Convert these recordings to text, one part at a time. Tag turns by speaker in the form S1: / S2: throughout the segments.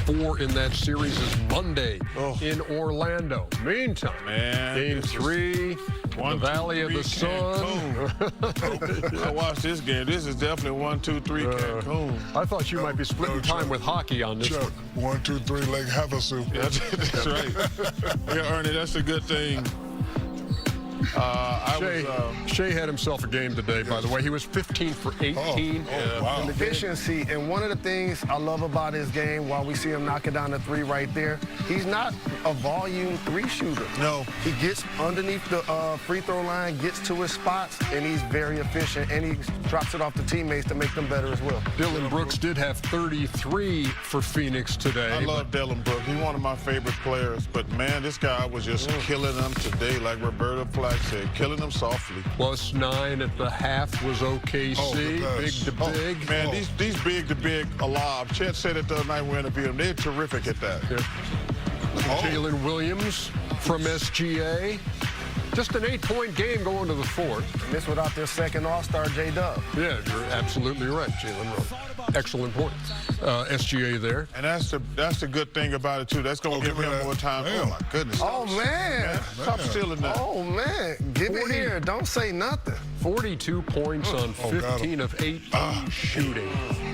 S1: 4 in that series is Monday in Orlando. Meantime, Game 3, the Valley of the Sun.
S2: I watched this game. This is definitely 1, 2, 3 Cancun.
S1: I thought you might be splitting time with hockey on this one.
S3: 1, 2, 3 leg havasu.
S2: That's right. Yeah, Ernie, that's a good thing.
S1: Shea had himself a game today, by the way. He was 15 for 18.
S3: Wow.
S4: Efficiency, and one of the things I love about his game, while we see him knocking down the 3 right there, he's not a volume 3 shooter.
S3: No.
S4: He gets underneath the free throw line, gets to his spots, and he's very efficient, and he drops it off to teammates to make them better as well.
S1: Dylan Brooks did have 33 for Phoenix today.
S2: I love Dylan Brooks. He's one of my favorite players. But, man, this guy was just killing them today, like Roberto Flack said, killing them softly.
S1: +9 at the half was OKC. Big to big.
S2: Man, these big to big alive. Chet said it the other night we interviewed him. They're terrific at that.
S1: Jalen Williams from SGA. Just an 8-point game going to the 4th.
S4: And this without their second All-Star, J-Dub.
S1: Yeah, you're absolutely right, Jalen Rose. Excellent point. SGA there.
S2: And that's the good thing about it, too. That's going to give him more time. Oh, my goodness.
S4: Oh, man.
S2: Stop stealing that.
S4: Oh, man. Give it here. Don't say nothing.
S1: 42 points on 15 of 18 shooting.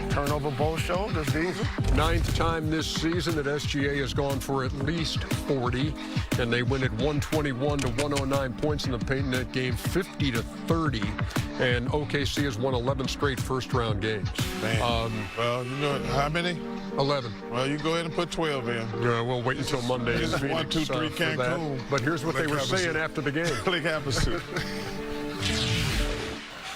S4: Turnover both shoulders, Diesel.
S1: 9th time this season that SGA has gone for at least 40, and they win at 121 to 109 points in the paint in that game, 50 to 30, and OKC has won 11 straight first-round games.
S2: Man. Well, you know how many?
S1: 11.
S2: Well, you go ahead and put 12 in.
S1: Yeah, we'll wait until Monday.
S2: This is 1, 2, 3 Cancun.
S1: But here's what they were saying after the game.
S2: Click Havasu.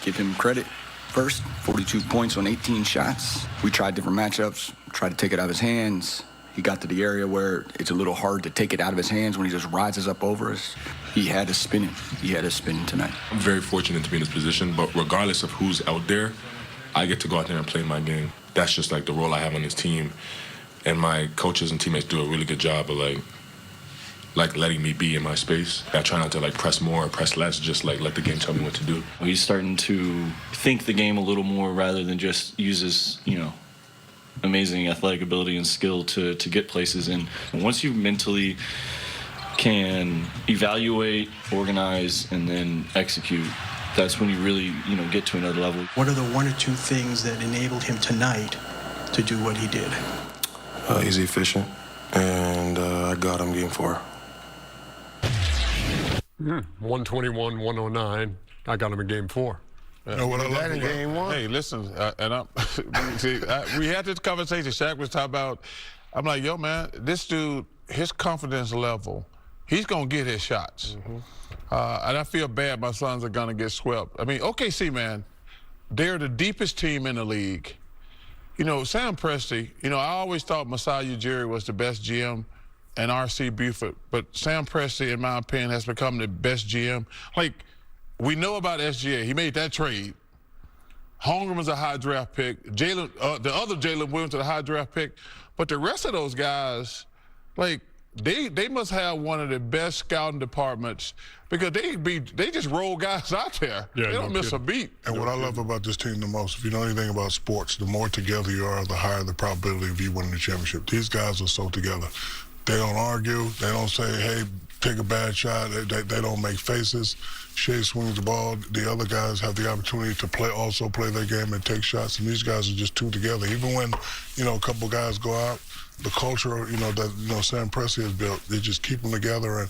S5: Give him credit. First, 42 points on 18 shots. We tried different matchups, tried to take it out of his hands. He got to the area where it's a little hard to take it out of his hands when he just rises up over us. He had us spinning. He had us spinning tonight.
S6: I'm very fortunate to be in this position, but regardless of who's out there, I get to go out there and play my game. That's just like the role I have on this team. And my coaches and teammates do a really good job of like letting me be in my space. I try not to like press more or press less, just like let the game tell me what to do.
S7: He's starting to think the game a little more rather than just use his, amazing athletic ability and skill to get places. And once you mentally can evaluate, organize, and then execute, that's when you really, get to another level.
S8: What are the 1 or 2 things that enabled him tonight to do what he did?
S9: He's efficient, and I got him game 4.
S1: 121, 109. I got him in game 4.
S3: You know what I love
S4: in game 1.
S2: Hey, listen, we had this conversation. Shaq was talking about, I'm like, yo, man, this dude, his confidence level, he's going to get his shots. And I feel bad my sons are going to get swept. I mean, OKC, man, they're the deepest team in the league. Sam Presti, I always thought Masai Ujiri was the best GM and R.C. Buford, but Sam Presti, in my opinion, has become the best GM. Like, we know about SGA. He made that trade. Holmgren was a high draft pick. The other Jalen Williams was a high draft pick. But the rest of those guys, like, they must have one of the best scouting departments because they just roll guys out there.
S1: Yeah,
S2: they don't miss a beat.
S3: And what I love about this team the most, if you know anything about sports, the more together you are, the higher the probability of you winning the championship. These guys are so together. They don't argue. They don't say, hey, take a bad shot. They don't make faces. Shea swings the ball. The other guys have the opportunity to also play their game and take shots. And these guys are just 2 together. Even when, a couple guys go out, the culture, that Sam Presti has built, they just keep them together, and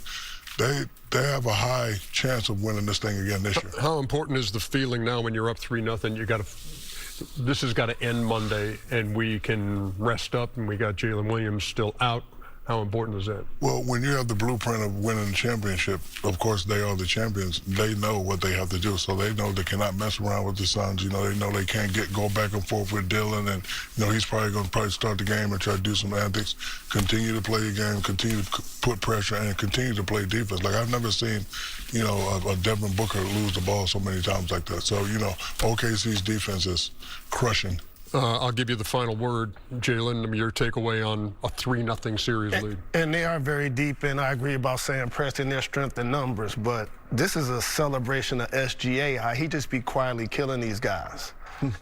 S3: they have a high chance of winning this thing again this year.
S1: How important is the feeling now when you're up 3-0? This has got to end Monday, and we can rest up, and we got Jalen Williams still out. How important is that?
S3: Well, when you have the blueprint of winning the championship, of course they are the champions. They know what they have to do, so they know they cannot mess around with the Suns. They know they can't go back and forth with Dylan, and he's probably going to start the game and try to do some antics. Continue to play the game, continue to put pressure, and continue to play defense. Like I've never seen, a Devin Booker lose the ball so many times like that. So OKC's defense is crushing.
S1: I'll give you the final word, Jalen. Your takeaway on a 3-0 series lead.
S4: And they are very deep, and I agree about Sam Preston, their strength in numbers, but this is a celebration of SGA, how he just be quietly killing these guys.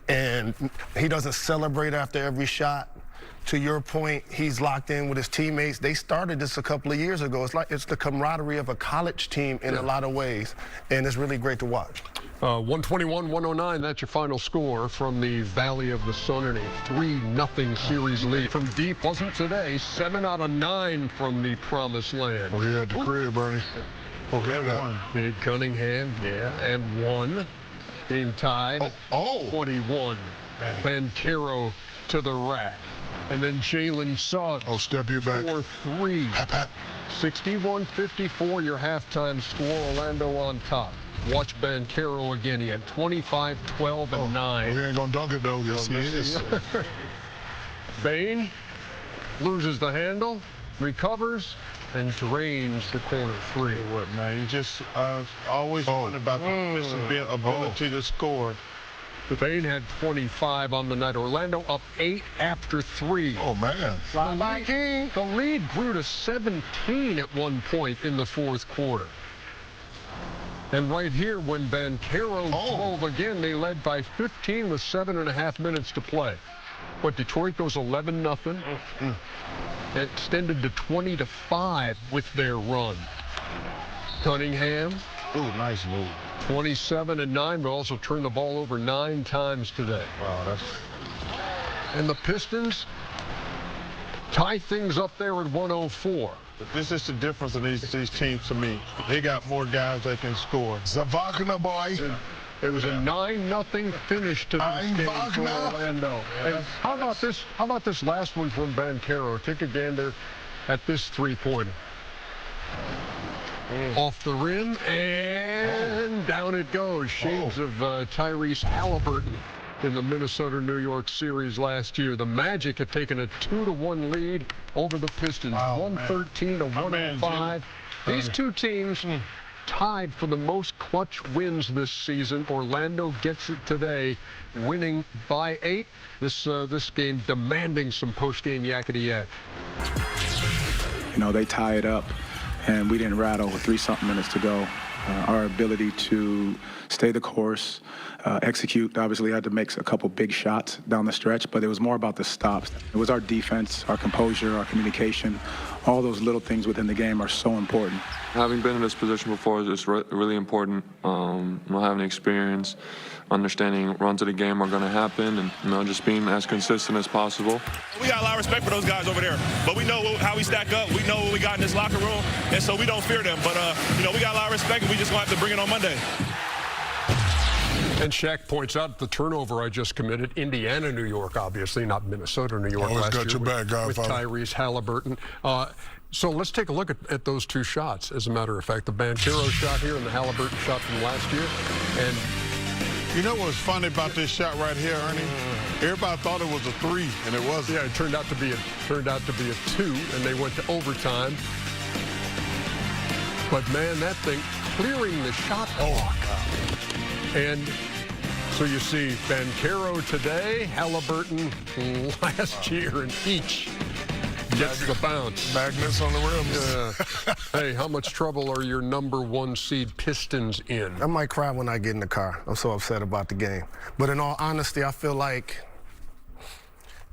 S4: And he doesn't celebrate after every shot. to your point, he's locked in with his teammates. They started this a couple of years ago. It's the camaraderie of a college team in a lot of ways, and it's really great to watch.
S1: 121-109, that's your final score from the Valley of the Sun in a 3-0 series lead. From deep wasn't today, 7 out of 9 from the promised land.
S3: Oh, he had the crib, Bernie.
S1: Oh, he had one. Big Cunningham, yeah, and 1. Game tied. 21. Banchero to the rack. And then Jalen Suggs.
S3: Oh, step you back.
S1: 4-3. 61-54, your halftime score. Orlando on top. Watch Banchero again. He had 25, 12, and 9.
S3: He ain't going to dunk it, though. Yes, he is.
S1: Bane loses the handle, recovers, and drains the corner 3.
S2: What, man? You just always wondered about the Pistons' ability to score.
S1: Bane had 25 on the night. Orlando up 8 after 3.
S3: Oh, man.
S1: The lead grew to 17 at one point in the fourth quarter. And right here, when Banchero drove again, they led by 15 with 7.5 minutes to play. But Detroit goes 11-0. It extended to 20-5 with their run. Cunningham.
S2: Ooh, nice move.
S1: 27 and 9, but also turned the ball over 9 times today.
S2: Wow, that's...
S1: And the Pistons tie things up there at 104.
S2: This is the difference in these teams to me. They got more guys that can score.
S3: Zavagna, boy.
S1: It was a 9-0 finish to this game for Orlando. And how about this last one from Banchero? Take a gander at this three-pointer. Off the rim, and down it goes. Shades of Tyrese Halliburton in the Minnesota-New York series last year. The Magic had taken a 2-1 lead over the Pistons, 113 to 105. These two teams tied for the most clutch wins this season. Orlando gets it today, winning by 8. This game demanding some post-game yakety-yak.
S5: You know, they tie it up, and we didn't rattle with 3-something minutes to go. Our ability to stay the course, execute, obviously had to make a couple big shots down the stretch, but it was more about the stops. It was our defense, our composure, our communication. All those little things within the game are so important.
S10: Having been in this position before is really important. Not having experience, understanding runs of the game are going to happen, and just being as consistent as possible.
S11: We got a lot of respect for those guys over there, but we know how we stack up. We know what we got in this locker room, and so we don't fear them. But we got a lot of respect, and we just going to have to bring it on Monday.
S1: And Shaq points out the turnover I just committed. Indiana, New York, obviously, not Minnesota, New York.
S3: Always
S1: last
S3: got
S1: year
S3: your back, Godfather.
S1: with Tyrese Halliburton. So let's take a look at those two shots, as a matter of fact. The Banchero shot here and the Halliburton shot from last year. And
S2: you know what's funny about this shot right here, Ernie? Everybody thought it was a 3, and it wasn't.
S1: Yeah, it turned out to be a 2, and they went to overtime. But man, that thing clearing the shot clock. And so you see Banchero today, Halliburton last year, and each gets the bounce.
S3: Magnets on the rims.
S1: Hey, how much trouble are your number 1 seed Pistons in?
S4: I might cry when I get in the car. I'm so upset about the game. But in all honesty, I feel like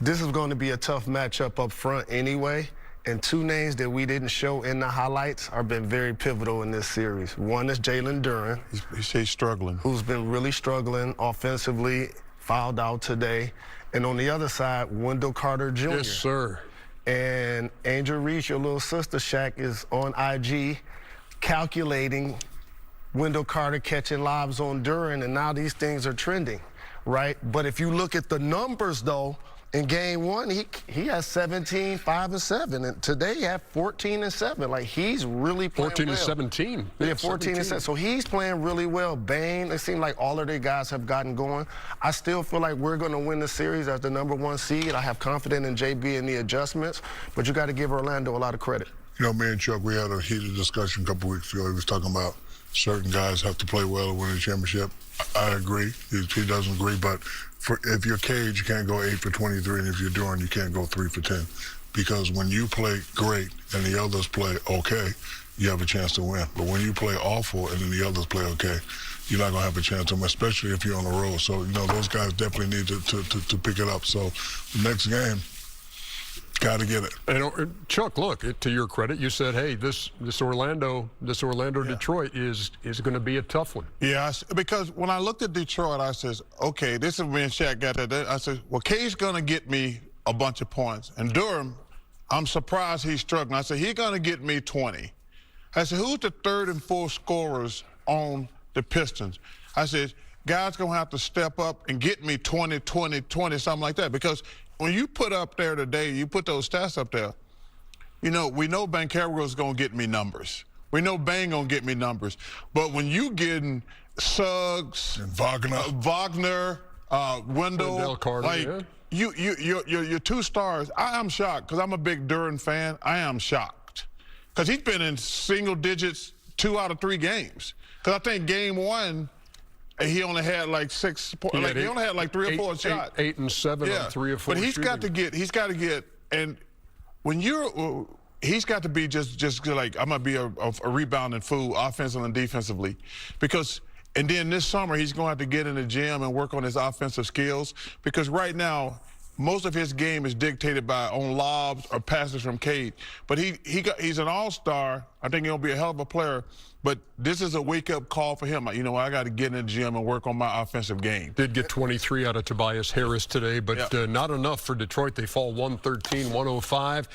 S4: this is going to be a tough matchup up front anyway. And 2 names that we didn't show in the highlights have been very pivotal in this series. One is Jalen Duren.
S2: He's struggling.
S4: Who's been really struggling offensively, fouled out today. And on the other side, Wendell Carter Jr.
S1: Yes, sir.
S4: And Angel Reese, your little sister, Shaq, is on IG calculating Wendell Carter catching lobs on Duren, and now these things are trending, right? But if you look at the numbers, though, in game 1, he has 17, 5, and 7, and today he had 14 and 7. Like, he's really playing
S1: 14
S4: well.
S1: and 17.
S4: Yeah, 14 and 7. So he's playing really well. Bane, it seems like all of their guys have gotten going. I still feel like we're going to win the series as the number 1 seed. I have confidence in JB and the adjustments, but you got to give Orlando a lot of credit.
S3: You know, me and Chuck, we had a heated discussion a couple weeks ago. He was talking about certain guys have to play well to win a championship. I agree. He doesn't agree, but if you're Cage, you can't go 8 for 23, and if you're Duren, you can't go 3 for 10. Because when you play great and the others play okay, you have a chance to win. But when you play awful and then the others play okay, you're not going to have a chance to win, especially if you're on the road. So, those guys definitely need to pick it up. So the next game, Got to get it.
S1: And Chuck, look, to your credit, you said, "Hey, this Orlando Detroit is going to be a tough one."
S2: Yeah, because when I looked at Detroit, I says, "Okay, this is when Shaq got that." I said, "Well, K's going to get me a bunch of points, and Durham, I'm surprised he's struggling." I said, "He's going to get me 20." I said, "Who's the third and fourth scorers on the Pistons?" I said, "Guys going to have to step up and get me 20, 20, 20, something like that." Because when you put up there today, you put those stats up there, you know, we know Banchero's going to get me numbers. We know Bang going to get me numbers. But when you getting Suggs,
S3: And Wagner,
S2: Wendell
S1: Carter,
S2: like your two stars, I am shocked because I'm a big Duran fan. I am shocked because he's been in single digits 2 out of 3 games. Because I think game 1, he only had like 6 points. He only had like 3 or 4 shots.
S1: 8 and 7 on 3 or 4.
S2: But he's got to get, and when he's got to be just like, I'm gonna be a rebounding fool, offensively and defensively, because. And then this summer, he's going to have to get in the gym and work on his offensive skills, because right now, most of his game is dictated by on lobs or passes from Cade. But he's an all-star. I think he'll be a hell of a player. But this is a wake-up call for him. You know, I got to get in the gym and work on my offensive game.
S1: Did get 23 out of Tobias Harris today, but not enough for Detroit. They fall 113-105.